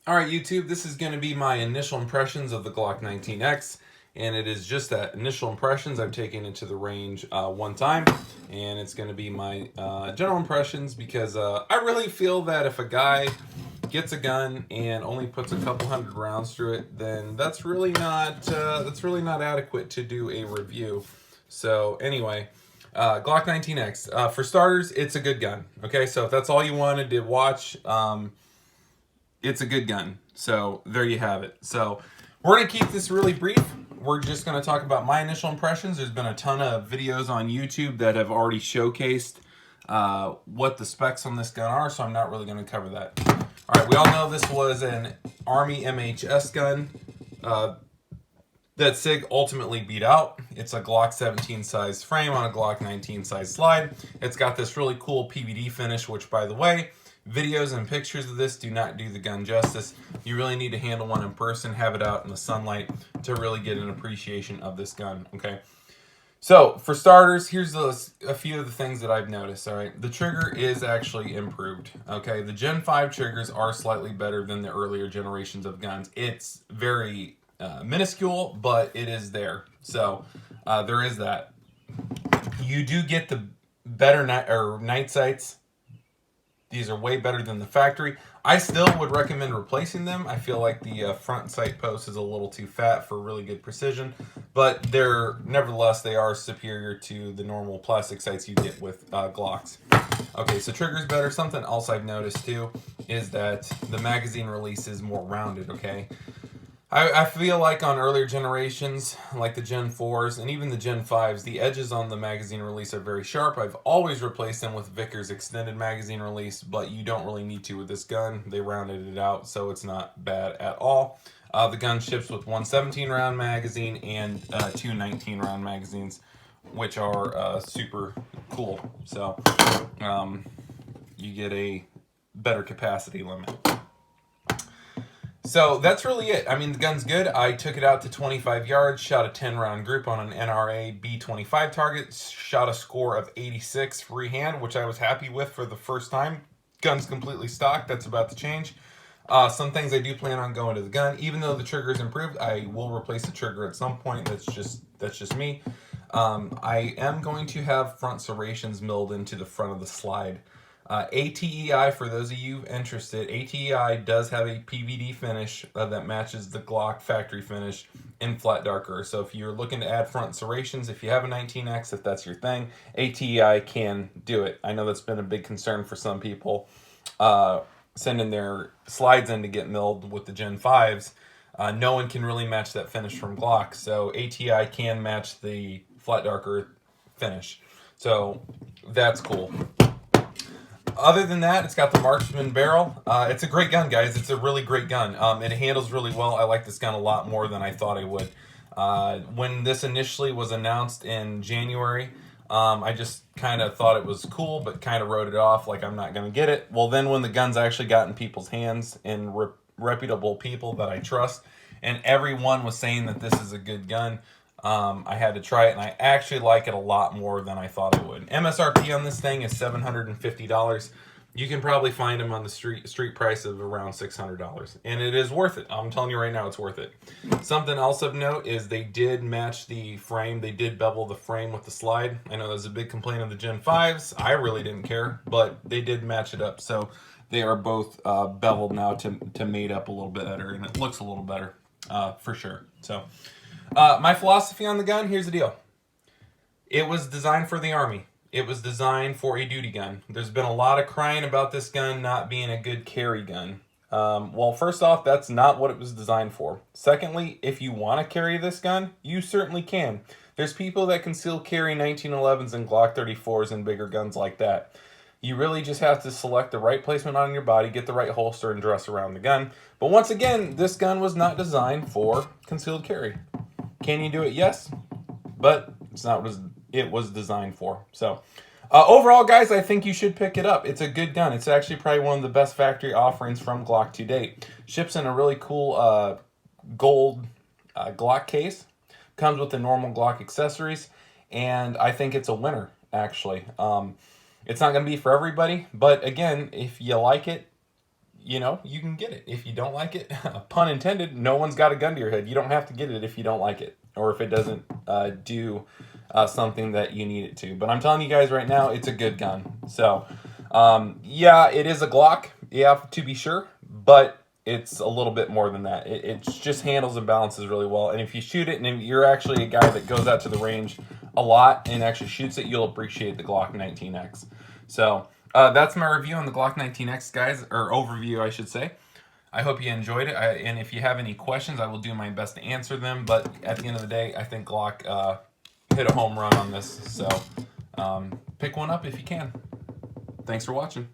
Alright YouTube, this is going to be my initial impressions of the Glock 19X, and it is just that, initial impressions. I've taken it to the range one time, and it's going to be my general impressions because I really feel that if a guy gets a gun and only puts a couple hundred rounds through it, then that's really not adequate to do a review. So anyway, Glock 19X. For starters, it's a good gun. Okay, so if that's all you wanted to watch, it's a good gun. So there you have it. So we're going to keep this really brief. We're just going to talk about my initial impressions. There's been a ton of videos on YouTube that have already showcased what the specs on this gun are, so I'm not really going to cover that. All right, we all know this was an Army MHS gun that SIG ultimately beat out. It's a Glock 17 size frame on a Glock 19 size slide. It's got this really cool PVD finish, which, by the way, videos and pictures of this do not do the gun justice. You really need to handle one in person, have it out in the sunlight to really get an appreciation of this gun, okay? So, for starters, here's a few of the things that I've noticed, all right? The trigger is actually improved, okay? The Gen 5 triggers are slightly better than the earlier generations of guns. It's very minuscule, but it is there. So, there is that. You do get the better night sights. These are way better than the factory. I still would recommend replacing them. I feel like the front sight post is a little too fat for really good precision, but nevertheless, they are superior to the normal plastic sights you get with Glocks. Okay, so trigger's better. Something else I've noticed too is that the magazine release is more rounded, okay? I feel like on earlier generations, like the Gen 4s and even the Gen 5s, the edges on the magazine release are very sharp. I've always replaced them with Vickers extended magazine release, but you don't really need to with this gun. They rounded it out, so it's not bad at all. The gun ships with one 17-round magazine and two 19-round magazines, which are super cool. So you get a better capacity limit. So that's really it. I mean, the gun's good. I took it out to 25 yards, shot a 10-round group on an NRA B25 target, shot a score of 86 freehand, which I was happy with for the first time. Gun's completely stock. That's about to change. Some things I do plan on going to the gun. Even though the trigger's improved, I will replace the trigger at some point. That's just me. I am going to have front serrations milled into the front of the slide. ATEI, for those of you interested, ATEI does have a PVD finish that matches the Glock factory finish in flat darker. So if you're looking to add front serrations, if you have a 19X, if that's your thing, ATEI can do it. I know that's been a big concern for some people sending their slides in to get milled with the Gen 5s. No one can really match that finish from Glock, so ATEI can match the flat darker finish. So that's cool. Other than that, it's got the marksman barrel. It's a great gun, guys. It's a really great gun. It handles really well. I like this gun a lot more than I thought I would. When this initially was announced in January, I just kind of thought it was cool, but kind of wrote it off like I'm not going to get it. Well, then when the gun's actually got in people's hands, and reputable people that I trust, and everyone was saying that this is a good gun, I had to try it, and I actually like it a lot more than I thought I would. MSRP on this thing is $750. You can probably find them on the street price of around $600, and it is worth it. I'm telling you right now, it's worth it. Something else of note is they did match the frame. They did bevel the frame with the slide. I know there's a big complaint of the Gen 5s. I really didn't care, but they did match it up, so they are both beveled now to mate up a little bit better, and it looks a little better for sure. So my philosophy on the gun, here's the deal. It was designed for the Army. It was designed for a duty gun. There's been a lot of crying about this gun not being a good carry gun. Well, first off, that's not what it was designed for. Secondly, if you want to carry this gun, you certainly can. There's people that can still carry 1911s and Glock 34s and bigger guns like that. You really just have to select the right placement on your body, get the right holster, and dress around the gun. But once again, this gun was not designed for concealed carry. Can you do it? Yes, but it's not what it was designed for. So overall, guys, I think you should pick it up. It's a good gun. It's actually probably one of the best factory offerings from Glock to date. Ships in a really cool gold Glock case. Comes with the normal Glock accessories, and I think it's a winner, actually. It's not going to be for everybody, but again, if you like it, you know, you can get it. If you don't like it, pun intended, no one's got a gun to your head. You don't have to get it if you don't like it, or if it doesn't do something that you need it to. But I'm telling you guys right now, it's a good gun. So, yeah, it is a Glock, yeah, to be sure, but it's a little bit more than that. It just handles and balances really well. And if you shoot it, and you're actually a guy that goes out to the range a lot and actually shoots it, you'll appreciate the Glock 19X. So that's my review on the Glock 19X, guys, or overview, I should say. I hope you enjoyed it, and if you have any questions, I will do my best to answer them. But at the end of the day, I think Glock hit a home run on this. So pick one up if you can. Thanks for watching.